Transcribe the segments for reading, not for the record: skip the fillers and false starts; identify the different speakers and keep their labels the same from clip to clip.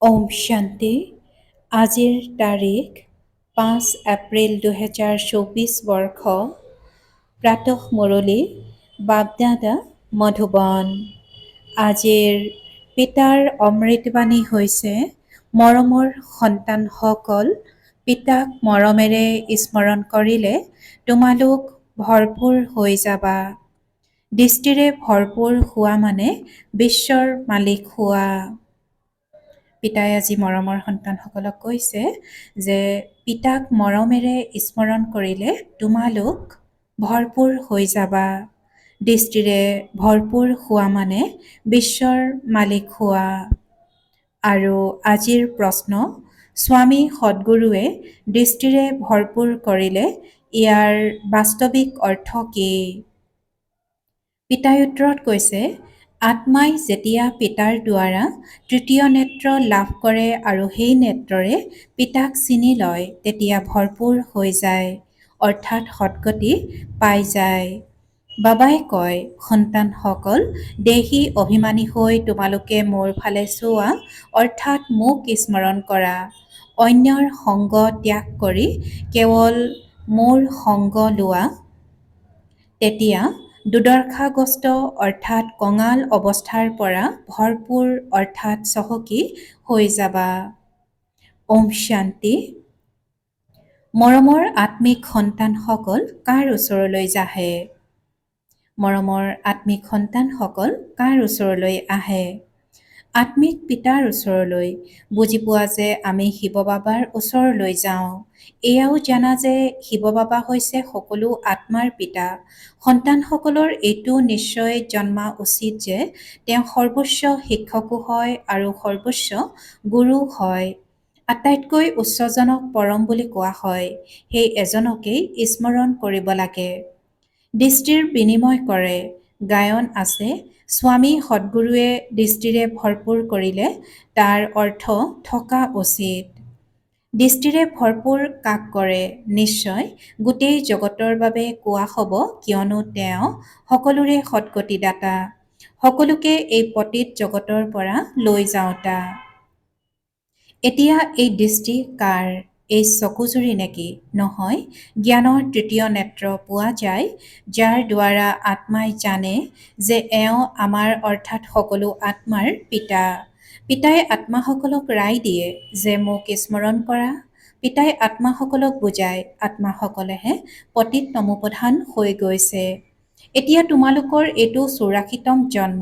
Speaker 1: ওম শান্তি। আজিৰ তাৰিখ 5 এপ্ৰিল 2024 বৰ্ষ। প্ৰাতঃ মুৰলী বাগদাদা মধুবন। আজিৰ পিতাৰ অমৃতবাণী হৈছে, মৰমৰ সন্তানসকল, পিতাক মৰমেৰে স্মৰণ কৰিলে তোমালোক ভৰপূৰ হৈ যাবা। দৃষ্টিৰে ভৰপূৰ হোৱা মানে বিশ্বৰ মালিক হোৱা। পিতাই আজি মৰমৰ সন্তানসকলক কৈছে যে পিতাক মৰমেৰে স্মৰণ কৰিলে তোমালোক ভৰপূৰ হৈ যাবা। দৃষ্টিৰে ভৰপূৰ হোৱা মানে বিশ্বৰ মালিক হোৱা। আৰু আজিৰ প্ৰশ্ন, স্বামী সদ্গুৰুৱে দৃষ্টিৰে ভৰপূৰ কৰিলে ইয়াৰ বাস্তৱিক অৰ্থ কি? পিতাই উত্তৰত কৈছে, আত্মাই যেতিয়া পিতাৰ দ্বাৰা তৃতীয় নেত্ৰ লাভ কৰে আৰু সেই নেত্ৰৰে পিতাক চিনি লয়, তেতিয়া ভৰপূৰ হৈ যায়, অৰ্থাৎ সদ্গতি পাই যায়। বাবাই কয়, সন্তানসকল, দেহী অভিমানী হৈ তোমালোকে মোৰ ফালে চোৱা, অৰ্থাৎ মোক স্মৰণ কৰা। অন্যৰ সংগ ত্যাগ কৰি কেৱল মোৰ সংগ লোৱা। তেতিয়া দুৰ্দশাগ্ৰস্ত অৰ্থাৎ কঙাল অৱস্থাৰ পৰা ভৰপূৰ অৰ্থাৎ চহকী হৈ যাবা। ওম শান্তি। মৰমৰ আত্মিক সন্তানসকল কাৰ ওচৰলৈ আহে? মৰমৰ আত্মিক সন্তানসকল কাৰ ওচৰলৈ আহে? আত্মিক পিতাৰ ওচৰলৈ। বুজি পোৱা যে আমি শিৱ বাবাৰ ওচৰলৈ যাওঁ। এয়াও জানা যে শিৱ বাবা হৈছে সকলো আত্মাৰ পিতা। সন্তানসকলৰ এইটো নিশ্চয় জন্মা উচিত যে তেওঁ সৰ্বোচ্চ শিক্ষকো হয় আৰু সৰ্বোচ্চ গুৰু হয়। আটাইতকৈ উচ্চজনক পৰম বুলি কোৱা হয়। সেই এজনকেই স্মৰণ কৰিব লাগে। দৃষ্টিৰ বিনিময় কৰে। গায়ন আছে, স্বামী সদ্গুৰুৱে দৃষ্টিৰে ভৰপূৰ কৰিলে তাৰ অৰ্থ থকা উচিত। দৃষ্টিৰে ভৰপূৰ কাক কৰে? নিশ্চয় গোটেই জগতৰ বাবে কোৱা হ'ব, কিয়নো তেওঁ সকলোৰে সদ্গতিদাতা, সকলোকে এই পতিত জগতৰ পৰা লৈ যাওঁতা। এতিয়া এই দৃষ্টি কাৰ? এই চকুজুৰি নেকি? নহয়, জ্ঞানৰ তৃতীয় নেত্ৰ পোৱা যায়, যাৰ দ্বাৰা আত্মাই জানে যে এওঁ আমাৰ অৰ্থাৎ সকলো আত্মাৰ পিতা। পিতাই আত্মাসকলক ৰায় দিয়ে যে মোক স্মৰণ কৰা। পিতাই আত্মাসকলক বুজায়, আত্মাসকলেহে পতিত তমোপ্ৰধান হৈ গৈছে। এতিয়া তোমালোকৰ এইটো 84তম জন্ম।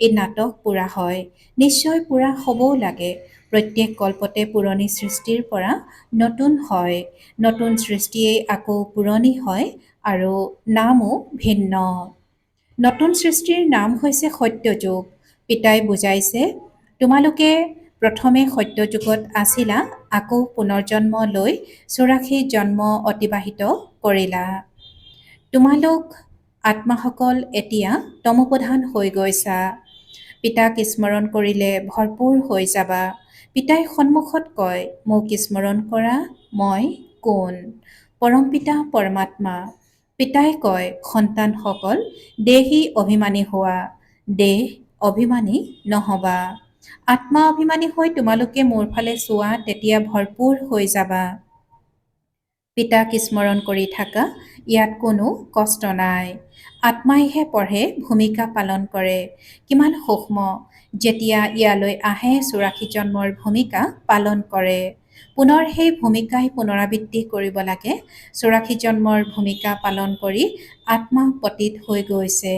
Speaker 1: এই নাটক পুৰা হয়, নিশ্চয় পুৰা হ'বও লাগে। প্ৰত্যেক কল্পতে পুৰণি সৃষ্টিৰ পৰা নতুন হয়, নতুন সৃষ্টিয়েই আকৌ পুৰণি হয় আৰু নামো ভিন্ন। নতুন সৃষ্টিৰ নাম হৈছে সত্যযুগ। পিতাই বুজাইছে, তোমালোকে প্ৰথমে সত্যযুগত আছিলা, আকৌ পুনৰ্জন্ম লৈ 84 জন্ম অতিবাহিত কৰিলা। তোমালোক আত্মাসকল এতিয়া তমোপ্ৰধান হৈ গৈছা। পিতাক স্মৰণ কৰিলে ভৰপূৰ হৈ যাবা। পিতাই সন্মুখত কয়, মোক স্মৰণ কৰা, মই কোন? পৰমপিতা পৰমাত্মা। পিতাই কয়, সন্তানসকল, দেহী অভিমানী হোৱা, দেহ অভিমানী নহবা। আত্মা অভিমানী হৈ তোমালোকে মোৰ ফালে চোৱা, তেতিয়া ভৰপূৰ হৈ যাবা। পিতাক স্মৰণ কৰি থাকা, ইয়াত কোনো কষ্ট নাই। আত্মাইহে পঢ়ে, ভূমিকা পালন কৰে। কিমান সূক্ষ্ম। যেতিয়া ইয়ালৈ আহে 84 জন্মৰ ভূমিকা পালন কৰে। পুনৰ সেই ভূমিকাই পুনৰাবৃত্তি কৰিব লাগে। 84 জন্মৰ ভূমিকা পালন কৰি আত্মা পতিত হৈ গৈছে।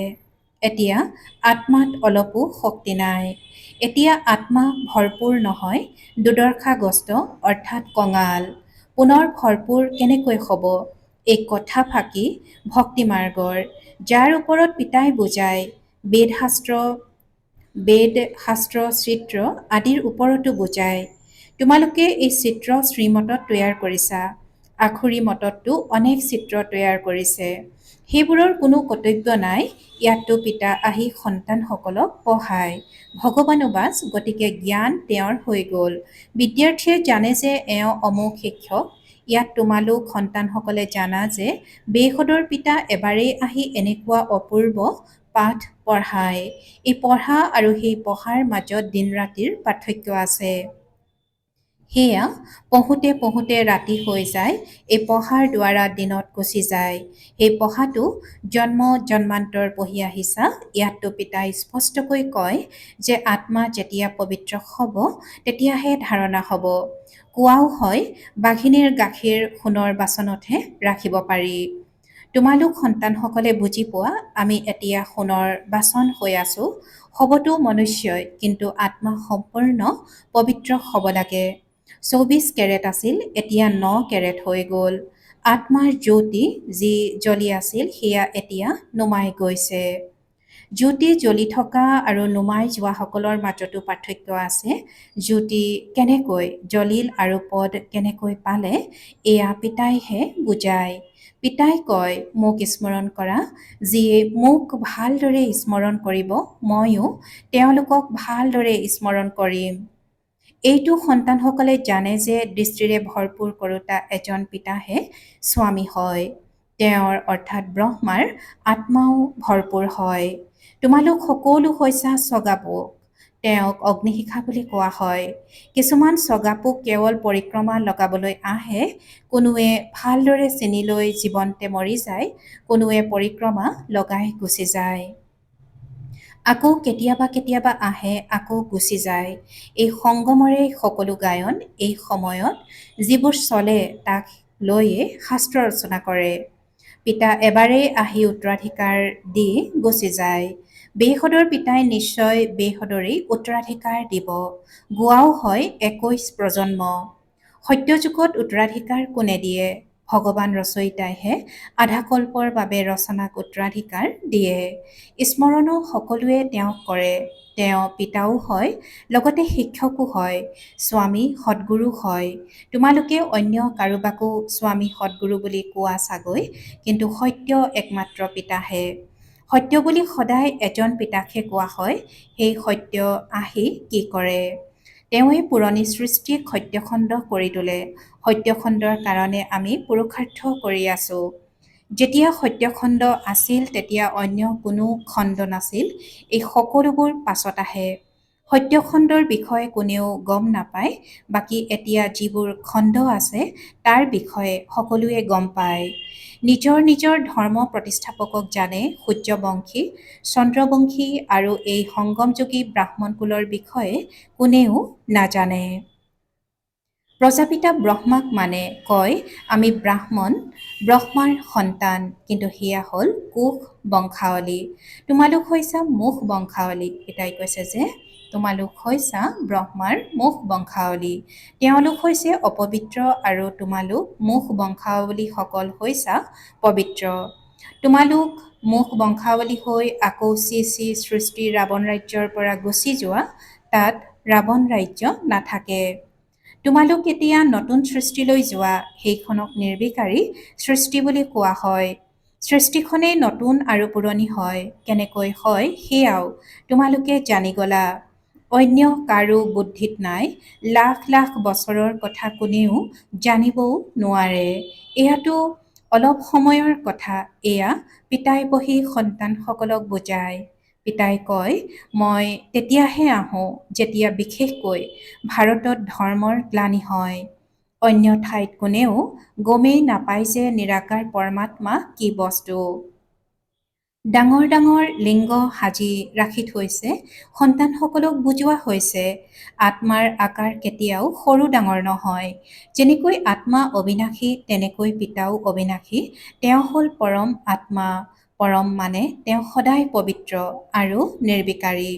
Speaker 1: এতিয়া আত্মাত অলপো শক্তি নাই। এতিয়া আত্মা ভৰপূৰ নহয়, দুৰ্দশাগ্ৰস্ত অৰ্থাৎ কঙাল। পুনৰ ভৰপূৰ কেনেকৈ হ'ব? এই কথা ফাঁকি ভক্তি মাৰ্গৰ, যাৰ ওপৰত পিতাই বুজায়, বেদ শাস্ত্ৰ চিত্ৰ আদিৰ ওপৰতো বুজায়। তোমালোকে এই চিত্ৰ শ্ৰীমতত তৈয়াৰ কৰিছা। আখুৰি মতততো অনেক চিত্ৰ তৈয়াৰ কৰিছে। সেইবোৰৰ কোনো কৰ্তব্য নাই। ইয়াততো পিতা আহি সন্তানসকলক পঢ়ায়। ভগৱানো বাছ, গতিকে জ্ঞান তেওঁৰ হৈ গ'ল। বিদ্যাৰ্থীয়ে জানে যে এওঁ অমুক শিক্ষক। ইয়াত তোমালোক সন্তানসকলে জানা যে বেশদৰ পিতা এবাৰেই আহি এনেকুৱা অপূৰ্ব পাঠ পঢ়ায়। এই পঢ়া আৰু সেই পঢ়াৰ মাজত দিন ৰাতিৰ পাৰ্থক্য আছে। সেয়া পঢ়োঁতে পঢ়োঁতে ৰাতি হৈ যায়। এই পঢ়াৰ দ্বাৰা দিনত গুচি যায়। সেই পঢ়াটো জন্ম জন্মান্তৰ পঢ়ি আহিছা। ইয়াততো পিতাই স্পষ্টকৈ কয় যে আত্মা যেতিয়া পবিত্ৰ হ'ব তেতিয়াহে ধাৰণা হ'ব। কোৱাও হয় বাঘিনীৰ গাখীৰ সোণৰ বাচনতহে ৰাখিব পাৰি। তোমালোক সন্তানসকলে বুজি পোৱা আমি এতিয়া সোণৰ বাচন হৈ আছো। হ'বতো মনুষ্যই, কিন্তু আত্মা সম্পূৰ্ণ পবিত্ৰ হ'ব লাগে। 24 কেৰেট আছিল, এতিয়া 9 কেৰেট হৈ গ'ল। আত্মাৰ জ্যোতি যি জ্বলি আছিল সেয়া এতিয়া নুমাই গৈছে। জ্যোতি জ্বলি থকা আৰু নুমাই যোৱাসকলৰ মাজতো পাৰ্থক্য আছে। জ্যোতি কেনেকৈ জ্বলিল আৰু পদ কেনেকৈ পালে এয়া পিতাইহে বুজায়। পিতাই কয় মোক স্মৰণ কৰা। যিয়ে মোক ভালদৰে স্মৰণ কৰিব ময়ো তেওঁলোকক ভালদৰে স্মৰণ কৰিম। এইটো সন্তানসকলে জানে যে দৃষ্টিৰে ভৰপূৰ কৰোতা এজন পিতাহে স্বামী হয়। তেওঁৰ অৰ্থাৎ ব্ৰহ্মাৰ আত্মাও ভৰপূৰ হয়। তোমালোক সকলো হৈছা চগাপোক। তেওঁক অগ্নিশিখা বুলি কোৱা হয়। কিছুমান চগাপোক কেৱল পৰিক্ৰমা লগাবলৈ আহে। কোনোৱে ভালদৰে চিনি লৈ জীৱন্তে মৰি যায়, কোনোৱে পৰিক্ৰমা লগাই গুচি যায়। আকৌ কেতিয়াবা কেতিয়াবা আহে, আকৌ গুচি যায়। এই সংগমৰে সকলো গায়ন এই সময়ত যিবোৰ চলে তাক লৈয়ে শাস্ত্ৰ ৰচনা কৰে। পিতা এবাৰেই আহি উত্তৰাধিকাৰ দি গুচি যায়। বেহদৰ পিতাই নিশ্চয় বেহদৰেই উত্তৰাধিকাৰ দিব। গোৱাও হয় 21 প্ৰজন্ম। সত্যযুগত উত্তৰাধিকাৰ কোনে দিয়ে? ভগৱান ৰচয়িতাইহে আধাকল্পৰ বাবে ৰচনাক উত্তৰাধিকাৰ দিয়ে। স্মৰণো সকলোৱে তেওঁক কৰে। তেওঁ পিতাও হয়, লগতে শিক্ষকো হয়, স্বামী সদ্গুৰু হয়। তোমালোকে অন্য কাৰোবাকো স্বামী সদ্গুৰু বুলি কোৱা চাগৈ, কিন্তু সত্য একমাত্ৰ পিতাহে। সত্য বুলি সদায় এজন পিতাকহে কোৱা হয়। সেই সত্য আহি কি কৰে? তেওঁৱে পুৰণি সৃষ্টিক সত্যখণ্ড কৰি তোলে। সত্যখণ্ডৰ কাৰণে আমি পুৰুষাৰ্থ কৰি আছো। যেতিয়া সত্যখণ্ড আছিল তেতিয়া অন্য কোনো খণ্ড নাছিল। এই সকলোবোৰ পাছত আহে। সত্যখণ্ডৰ বিষয়ে কোনেও গম নাপায়। বাকী এতিয়া যিবোৰ খণ্ড আছে তাৰ বিষয়ে সকলোৱে গম পায়। নিজৰ নিজৰ ধৰ্ম প্ৰতিষ্ঠাপকক জানে। সূৰ্যবংশী, চন্দ্ৰবংশী আৰু এই সংগমযোগী ব্ৰাহ্মণ কুলৰ বিষয়ে কোনেও নাজানে। প্ৰজাপিতা ব্ৰহ্মাক মানে কয় আমি ব্ৰাহ্মণ, ব্ৰহ্মাৰ সন্তান, কিন্তু সেয়া হ'ল কোষ বংশাৱলী। তোমালোক হৈছা মুখ বংশাৱলী। পিতাই কৈছে যে তোমালোক হৈছা ব্ৰহ্মাৰ মুখ বংশাৱলী। তেওঁলোক হৈছে অপবিত্ৰ আৰু তোমালোক মুখ বংশাৱলীসকল হৈছা পবিত্ৰ। তোমালোক মুখ বংশাৱলী হৈ আকৌ শ্ৰী শ্ৰী সৃষ্টি ৰাৱণ ৰাজ্যৰ পৰা গুচি যোৱা, তাত ৰাৱণ ৰাজ্য নাথাকে। তোমালোক এতিয়া নতুন সৃষ্টিলৈ যোৱা, সেইখনক নিৰ্বিকাৰী সৃষ্টি বুলি কোৱা হয়। সৃষ্টিখনেই নতুন আৰু পুৰণি হয়। কেনেকৈ হয় সেয়াও তোমালোকে জানি গলা। অন্য কাৰো বুদ্ধিত নাই। লাখ লাখ বছৰৰ কথা কোনেও জানিবও নোৱাৰে। এয়াতো অলপ সময়ৰ কথা। এয়া পিতাই বহি সন্তানসকলক বুজায়। পিতাই কয় মই তেতিয়াহে আহোঁ যেতিয়া বিশেষকৈ ভাৰতত ধৰ্মৰ গ্লানি হয়। অন্য ঠাইত কোনেও গমেই নাপায় যে নিৰাকাৰ পৰমাত্মা কি বস্তু। ডাঙৰ ডাঙৰ লিংগ সাজি ৰাখি থৈছে। সন্তানসকলক বুজোৱা হৈছে আত্মাৰ আকাৰ কেতিয়াও সৰু ডাঙৰ নহয়। যেনেকৈ আত্মা অবিনাশী তেনেকৈ পিতাও অবিনাশী। তেওঁ হ'ল পৰম আত্মা। পৰম মানে তেওঁ সদায় পবিত্ৰ আৰু নিৰ্বিকাৰী।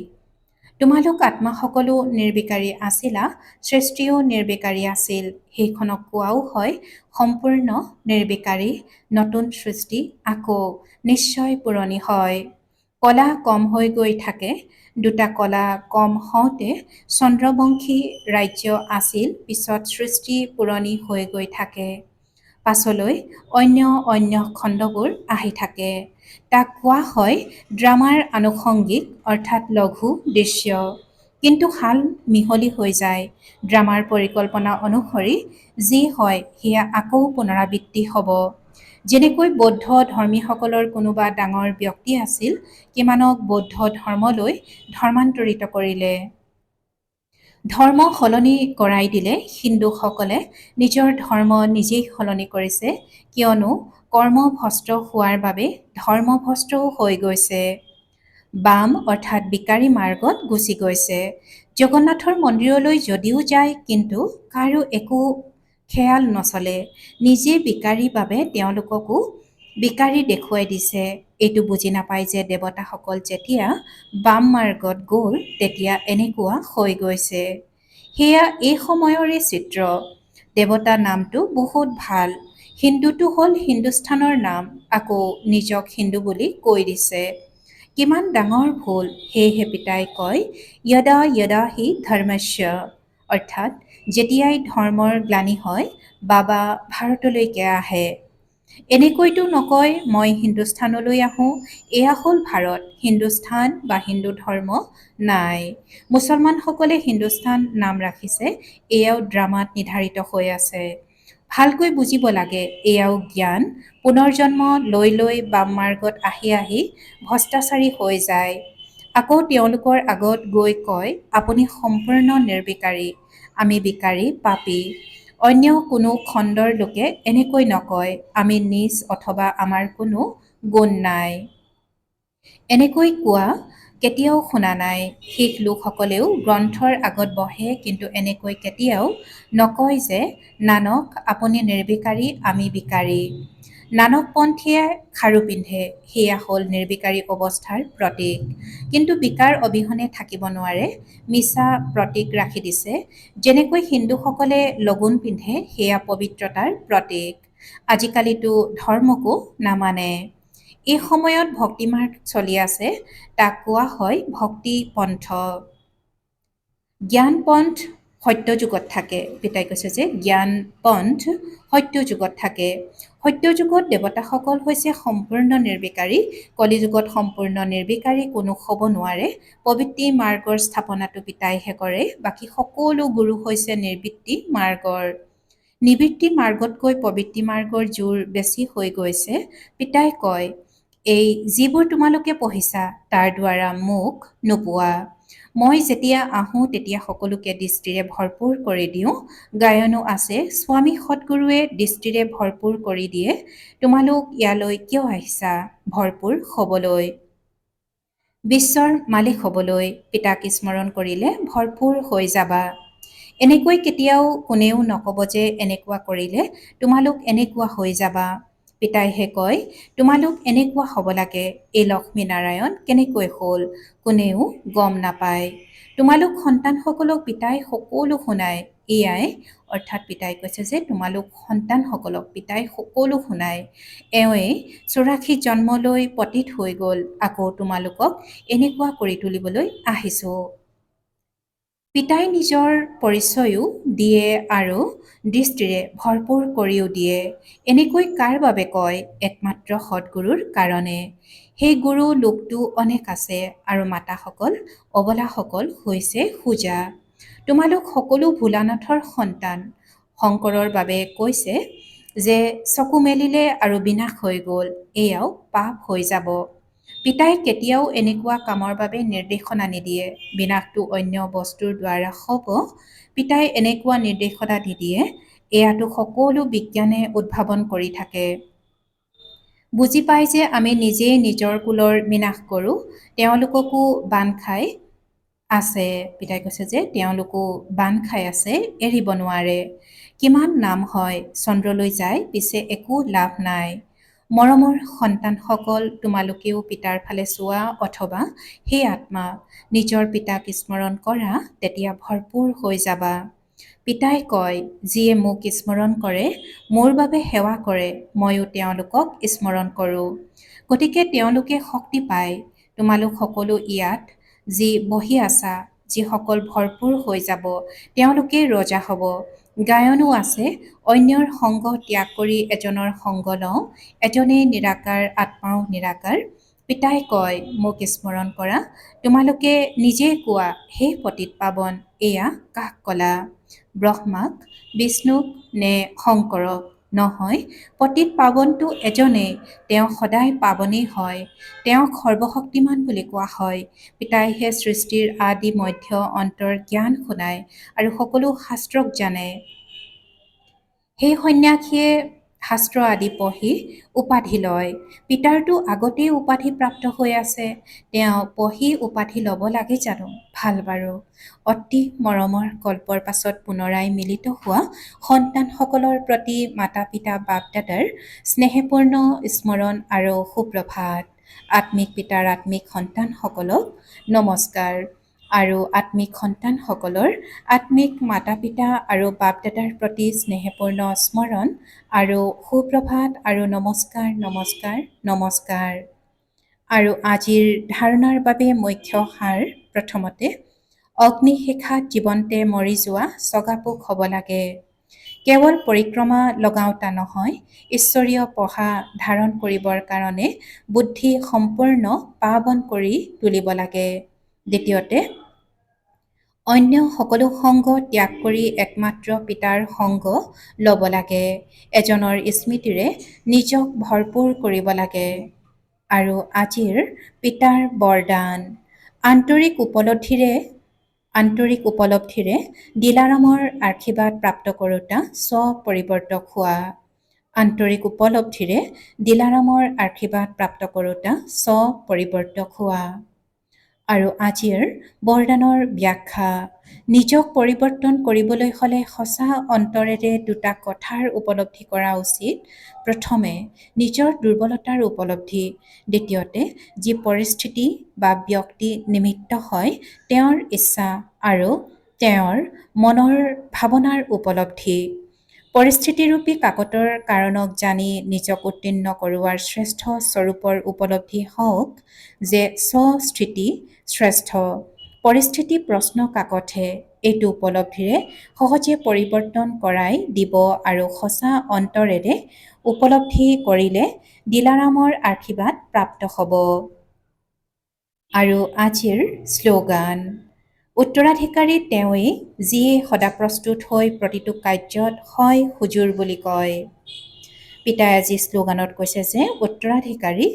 Speaker 1: তোমালোক আত্মা সকলো নিৰ্বিকাৰী আছিলা। সৃষ্টিও নিৰ্বিকাৰী আছিল। সেইখনক কোৱাও হয় সম্পূৰ্ণ নিৰ্বিকাৰী। নতুন সৃষ্টি আকৌ নিশ্চয় পুৰণি হয়। কলা কম হৈ গৈ থাকে। দুটা কলা কম হওঁতে চন্দ্ৰবংশী ৰাজ্য আছিল, পিছত সৃষ্টি পুৰণি হৈ গৈ থাকে। পাছলৈ অন্য অন্য খণ্ডবোৰ আহি থাকে। তাক কোৱা হয় ড্ৰামাৰ আনুষংগিক অৰ্থাৎ লঘু দৃশ্য। কিন্তু হাল মিহলি হৈ যায়। ড্ৰামাৰ পৰিকল্পনা অনুসৰি যি হয় সেয়া আকৌ পুনৰাবৃত্তি হ'ব। যেনেকৈ বৌদ্ধ ধৰ্মীসকলৰ কোনোবা ডাঙৰ ব্যক্তি আছিল, কিমানক বৌদ্ধ ধৰ্মলৈ ধৰ্মান্তৰিত কৰিলে। ধৰ্ম সলনি কৰাই দিলে হিন্দুসকলে নিজৰ ধৰ্ম নিজেই সলনি কৰিছে, কিয়নো কৰ্মভ্ৰষ্ট হোৱাৰ বাবে ধৰ্মভ্ৰষ্টও হৈ গৈছে। বাম অৰ্থাৎ বিকাৰী মাৰ্গত গুচি গৈছে। জগন্নাথৰ মন্দিৰলৈ যদিও যায়, কিন্তু কাৰো একো খেয়াল নচলে। নিজে বিকাৰীৰ বাবে তেওঁলোককো বিকাৰী দেখুৱাই দিছে। এইটো বুজি নাপায় যে দেৱতাসকল যেতিয়া বাম মাৰ্গত গ'ল তেতিয়া এনেকুৱা হৈ গৈছে। সেয়া এই সময়ৰে চিত্ৰ। দেৱতা নামটো বহুত ভাল। হিন্দুটো হ'ল হিন্দুস্থানৰ নাম, আকৌ নিজক হিন্দু বুলি কৈ দিছে। কিমান ডাঙৰ ভুল। সেয়েহে পিতাই কয় য়দা য়দা হি ধৰ্মস্য, অৰ্থাৎ যেতিয়াই ধৰ্মৰ গ্লানি হয় বাবা ভাৰতলৈকে আহে। এনেকৈতো নকয় মই হিন্দুস্থানলৈ আহোঁ, এয়া হ'ল ভাৰত, হিন্দুস্থান বা হিন্দু ধৰ্ম নাই। মুছলমানসকলে হিন্দুস্থান নাম ৰাখিছে, এয়াও ড্ৰামাত নিৰ্ধাৰিত হৈ আছে। ভালকৈ বুজিব লাগে, এয়াও জ্ঞান। পুনৰ্জন্ম লৈ লৈ বাম মাৰ্গত আহি আহি ভ্ৰষ্টাচাৰী হৈ যায়। আকৌ তেওঁলোকৰ আগত গৈ কয় আপুনি সম্পূৰ্ণ নিৰ্বিকাৰী, আমি বিকাৰী পাপী। অন্য কোনো খণ্ডৰ লোকে এনেকৈ নকয়, আমি নীচ অথবা আমাৰ কোনো গুণ নাই। এনেকৈ কোৱা কেতিয়াও শুনা নাই। শিখ লোকসকলেও গ্ৰন্থৰ আগত বহে, কিন্তু এনেকৈ কেতিয়াও নকয় যে নানক আপুনি নিৰ্বিকাৰী, আমি বিকাৰী। নানকপন্থীয়ে খাৰু পিন্ধে, সেয়া হ'ল নিৰ্বিকাৰী অৱস্থাৰ প্ৰতীক। কিন্তু বিকাৰ অবিহনে থাকিব নোৱাৰে, মিছা প্ৰতীক ৰাখি দিছে। যেনেকৈ হিন্দুসকলে লগুণ পিন্ধে, সেয়া পবিত্ৰতাৰ প্ৰতীক। আজিকালিতো ধৰ্মকো নামানে। এই সময়ত ভক্তিমাৰ্গ চলি আছে, তাক কোৱা হয় ভক্তি পন্থ। জ্ঞান পন্থ সত্য যুগত থাকে। পিতাই কৈছে যে জ্ঞান পন্থ সত্য যুগত থাকে। সত্য যুগত দেৱতাসকল হৈছে সম্পূৰ্ণ নিৰ্বিকাৰী, কলিযুগত সম্পূৰ্ণ নিৰ্বিকাৰী কোনো হ'ব নোৱাৰে। প্ৰবৃত্তি মাৰ্গৰ স্থাপনাটো পিতাইহে কৰে, বাকী সকলো গুৰু হৈছে নিবৃত্তি মাৰ্গৰ। নিবৃত্তি মাৰ্গতকৈ প্ৰবৃত্তি মাৰ্গৰ জোৰ বেছি হৈ গৈছে। পিতাই কয় এই যিবোৰ তোমালোকে পঢ়িছা তাৰ দ্বাৰা মোক নোপোৱা। মই যেতিয়া আহোঁ তেতিয়া সকলোকে দৃষ্টিৰে ভৰপূৰ কৰি দিওঁ। গায়নো আছে স্বামী সৎগুৰুৱে দৃষ্টিৰে ভৰপূৰ কৰি দিয়ে। তোমালোক ইয়ালৈ কিয় আহিছা? ভৰপূৰ হ'বলৈ, বিশ্বৰ মালিক হ'বলৈ। পিতাক স্মৰণ কৰিলে ভৰপূৰ হৈ যাবা। এনেকৈ কেতিয়াও কোনেও নক'ব যে এনেকুৱা কৰিলে তোমালোক এনেকুৱা হৈ যাবা। পিতাইহে কয় তোমালোক এনেকুৱা হ'ব লাগে। এই লক্ষ্মী নাৰায়ণ কেনেকৈ হ'ল কোনেও গম নাপায়। তোমালোক সন্তানসকলক পিতাই সকলো শুনায়। এয়াই অৰ্থাৎ পিতাই কৈছে যে তোমালোক সন্তানসকলক পিতাই সকলো শুনায়। এওঁৱেই 84 জন্ম লৈ পতিত হৈ গ'ল, আকৌ তোমালোকক এনেকুৱা কৰি তুলিবলৈ আহিছোঁ। পিতাই নিজৰ পৰিচয়ো দিয়ে আৰু দৃষ্টিৰে ভৰপূৰ কৰিও দিয়ে। এনেকৈ কাৰ বাবে কয়? একমাত্ৰ সৎগুৰুৰ কাৰণে। সেই গুৰু লোকটো অনেক আছে, আৰু মাতাসকল অবলাসকল হৈছে সুজা। তোমালোক সকলো ভোলানাথৰ সন্তান। শংকৰৰ বাবে কৈছে যে চকু মেলিলে আৰু বিনাশ হৈ গ'ল, এয়াও পাপ হৈ যাব। পিতাই কেতিয়াও এনেকুৱা কামৰ বাবে নিৰ্দেশনা নিদিয়ে। বিনাশটো অন্য বস্তুৰ দ্বাৰা হ'ব, পিতাই এনেকুৱা নিৰ্দেশনা নিদিয়ে। এয়াতো সকলো বিজ্ঞানে উদ্ভাৱন কৰি থাকে। বুজি পাই যে আমি নিজেই নিজৰ কুলৰ বিনাশ কৰোঁ। তেওঁলোককো বান্ধ খাই আছে। পিতাই কৈছে যে তেওঁলোকো বান্ধ খাই আছে, এৰিব নোৱাৰে। কিমান নাম হয়, চন্দ্ৰলৈ যায়, পিছে একো লাভ নাই। মৰমৰ সন্তানসকল, তোমালোকেও পিতাৰ ফালে চোৱা, অথবা সেই আত্মা নিজৰ পিতাক স্মৰণ কৰা, তেতিয়া ভৰপূৰ হৈ যাবা। পিতাই কয় যিয়ে মোক স্মৰণ কৰে, মোৰ বাবে সেৱা কৰে, ময়ো তেওঁলোকক স্মৰণ কৰোঁ। গতিকে তেওঁলোকে শক্তি পায়। তোমালোক সকলো ইয়াত যি বহি আছা, যিসকল ভৰপূৰ হৈ যাব, তেওঁলোকে ৰজা হ'ব। গায়নো আছে অন্যৰ সংগ ত্যাগ কৰি এজনৰ সংগ লওঁ, এজনেই নিৰাকাৰ, আত্মাও নিৰাকাৰ। পিতাই কয় মোক স্মৰণ কৰা। তোমালোকে নিজেই কোৱা হে পতিত পাৱন, এয়া কাক কলা? ব্ৰহ্মাক, বিষ্ণুক নে শংকৰক? নহয়, পতিত পাৱনটো এজনেই, তেওঁ সদায় পাৱনেই হয়। তেওঁক সৰ্বশক্তিমান বুলি কোৱা হয়। পিতাইহে সৃষ্টিৰ আদি মধ্য অন্তৰ জ্ঞান শুনায় আৰু সকলো শাস্ত্ৰক জানে। সেই সন্ন্যাসীয়ে শাস্ত্ৰ আদি পঢ়ি উপাধি লয়। পিতাৰতো আগতেই উপাধি প্ৰাপ্ত হৈ আছে, তেওঁ পঢ়ি উপাধি ল'ব লাগে জানো? ভাল বাৰু। অতি মৰমৰ কল্পৰ পাছত পুনৰাই মিলিত হোৱা সন্তানসকলৰ প্ৰতি মাতা পিতা বাপ দাদাৰ স্নেহপূৰ্ণ স্মৰণ আৰু সুপ্ৰভাত। আত্মিক পিতাৰ আত্মিক সন্তানসকলক নমস্কাৰ আৰু আত্মিক সন্তানসকলৰ আত্মিক মাতা পিতা আৰু বাপ দাদাৰ প্ৰতি স্নেহপূৰ্ণ স্মৰণ আৰু সুপ্ৰভাত আৰু নমস্কাৰ নমস্কাৰ নমস্কাৰ। আৰু আজিৰ ধাৰণাৰ বাবে মুখ্য সাৰ প্ৰথমতে অগ্নিশিখাত জীৱন্তে মৰি যোৱা চগাপোক হ'ব লাগে। কেৱল পৰিক্ৰমা লগাওঁতা নহয়, ঈশ্বৰীয় পঢ়া ধাৰণ কৰিবৰ কাৰণে বুদ্ধি সম্পূৰ্ণ পাৱন কৰি তুলিব লাগে। দ্বিতীয়তে অন্য সকলো সংগ ত্যাগ কৰি একমাত্ৰ পিতাৰ সংগ ল'ব লাগে। এজনৰ স্মৃতিৰে নিজক ভৰপূৰ কৰিব লাগে। আৰু আজিৰ পিতাৰ বৰদান আন্তৰিক উপলব্ধিৰে দিলাৰামৰ আশীৰ্বাদ প্ৰাপ্ত কৰোঁতা স্ব-পৰিৱৰ্তক হোৱা। আন্তৰিক উপলব্ধিৰে দিলাৰামৰ আশীৰ্বাদ প্ৰাপ্ত কৰোঁতা স্ব-পৰিৱৰ্তক হোৱা। আৰু আজিৰ বৰদানৰ ব্যাখ্যা নিজক পৰিৱৰ্তন কৰিবলৈ হ'লে সঁচা অন্তৰেৰে দুটা কথাৰ উপলব্ধি কৰা উচিত। প্ৰথমে নিজৰ দুৰ্বলতাৰ উপলব্ধি, দ্বিতীয়তে যি পৰিস্থিতি বা ব্যক্তি নিমিত্ত হয় তেওঁৰ ইচ্ছা আৰু তেওঁৰ মনৰ ভাৱনাৰ উপলব্ধি। পৰিস্থিতিৰূপী কাকতৰ কাৰণক জানি নিজক উত্তীৰ্ণ কৰোৱাৰ শ্ৰেষ্ঠ স্বৰূপৰ উপলব্ধি হওক যে স্বস্থিতি শ্ৰেষ্ঠ, পৰিস্থিতি প্ৰশ্ন কাকতহে। এইটো উপলব্ধিৰে সহজে পৰিৱৰ্তন কৰাই দিব আৰু সঁচা অন্তৰেৰে উপলব্ধি কৰিলে দিলাৰামৰ আশীৰ্বাদ প্ৰাপ্ত হ'ব। আৰু আজিৰ শ্লোগান উত্তৰাধিকাৰী তেওঁৱেই যিয়ে সদা প্ৰস্তুত হৈ প্ৰতিটো কাৰ্যত হয় হুজুৰ বুলি কয়। পিতাই আজি শ্লোগানত কৈছে যে উত্তৰাধিকাৰী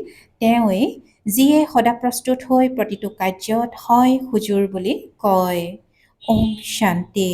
Speaker 1: তেওঁৱেই যিয়ে সদা প্ৰস্তুত হৈ প্ৰতিটো কাৰ্যত হয় হুজুৰ বুলি কয়। ওম শান্তি।